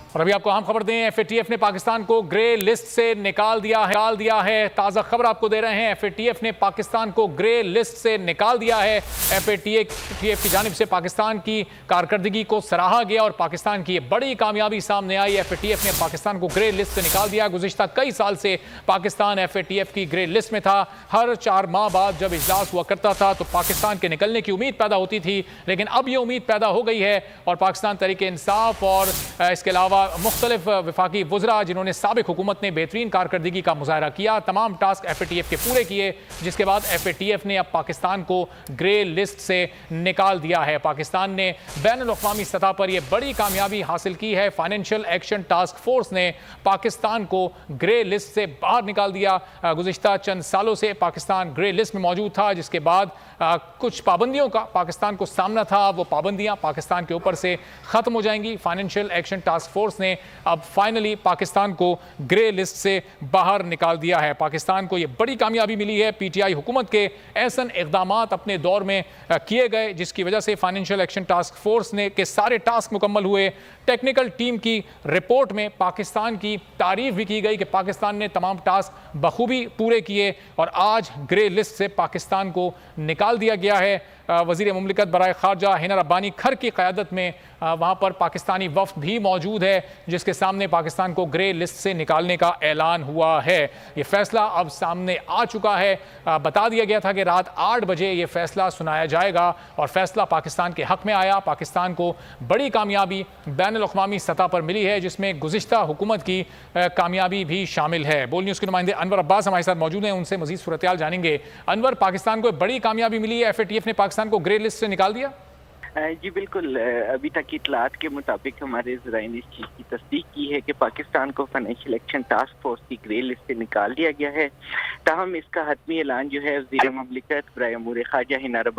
और अभी आपको अहम खबर दें, एफएटीएफ ने पाकिस्तान को ग्रे लिस्ट से निकाल दिया है। ताज़ा खबर आपको दे रहे हैं, एफएटीएफ ने पाकिस्तान को ग्रे लिस्ट से निकाल दिया है। एफएटीएफ की जानिब से पाकिस्तान की कारकर्दगी को सराहा गया और पाकिस्तान की ये बड़ी कामयाबी सामने आई। एफएटीएफ ने पाकिस्तान को ग्रे लिस्ट से निकाल दिया। गुज़िश्ता कई साल से पाकिस्तान एफएटीएफ की ग्रे लिस्ट में था। हर 4 माह बाद जब इजलास हुआ करता था तो पाकिस्तान के निकलने की उम्मीद पैदा होती थी, लेकिन अब ये उम्मीद पैदा हो गई है और पाकिस्तान तहरीक इंसाफ और इसके अलावा मुख्तलिफ वफाकी वज़रा जिन्होंने साबिक हुकूमत ने बेहतरीन कारकर्दगी का मुजाहरा किया, तमाम टास्क एफएटीएफ के पूरे किए, जिसके बाद एफएटीएफ ने अब पाकिस्तान को ग्रे लिस्ट से निकाल दिया है। पाकिस्तान ने बैनुल-अक़वामी सतह पर यह बड़ी कामयाबी हासिल की है। फाइनेंशियल एक्शन टास्क फोर्स ने पाकिस्तान को ग्रे लिस्ट से बाहर निकाल दिया। गुज़िश्ता चंद सालों से पाकिस्तान ग्रे लिस्ट में मौजूद था, जिसके बाद कुछ पाबंदियों का पाकिस्तान को सामना था। वो पाबंदियां पाकिस्तान के ऊपर से ख़त्म हो जाएंगी। फाइनेंशियल एक्शन टास्क फोर्स ने अब फाइनली पाकिस्तान को ग्रे लिस्ट से बाहर निकाल दिया है। पाकिस्तान को ये बड़ी कामयाबी मिली है। पीटीआई हुकूमत के ऐसे इक़दामात अपने दौर में किए गए, जिसकी वजह से फाइनेंशियल एक्शन टास्क फोर्स ने के सारे टास्क मुकम्मल हुए। टेक्निकल टीम की रिपोर्ट में पाकिस्तान की तारीफ भी की गई कि पाकिस्तान ने तमाम टास्क बखूबी पूरे किए और आज ग्रे लिस्ट से पाकिस्तान को निकाल दिया गया है। वज़ीर मुमलिकत बराए ख़ारजा हिना रब्बानी खर की क़यादत में वहाँ पर पाकिस्तानी वफ़द भी मौजूद है, जिसके सामने पाकिस्तान को ग्रे लिस्ट से निकालने का ऐलान हुआ है। ये फ़ैसला अब सामने आ चुका है। बता दिया गया था कि रात 8 बजे ये फ़ैसला सुनाया जाएगा और फ़ैसला पाकिस्तान के हक़ में आया। पाकिस्तान को बड़ी कामयाबी बैनुल-अक़वामी सतह पर मिली है, जिसमें गुज़िश्ता हुकूमत की कामयाबी भी शामिल है। बोल न्यूज़ के नुमाइंदे अनवर अब्बास हमारे साथ मौजूद हैं, उनसे मज़ीद सूरत-ए-हाल जानेंगे। अनवर, पाकिस्तान को बड़ी कामयाबी मिली है, एफएटीएफ ने पाकिस्तान को ग्रे लिस्ट से निकाल दिया? जी बिल्कुल, अभी तक की इतलात के मुताबिक हमारे ज़राए ने इस चीज़ की तस्दीक की है कि पाकिस्तान को फाइनेंशियल एक्शन टास्क फोर्स की ग्रे लिस्ट से निकाल दिया गया है। ताहम इसका हतमी ऐलान जो है वज़ीर मुमलिकत बराए अमूर ख़ारजा हिना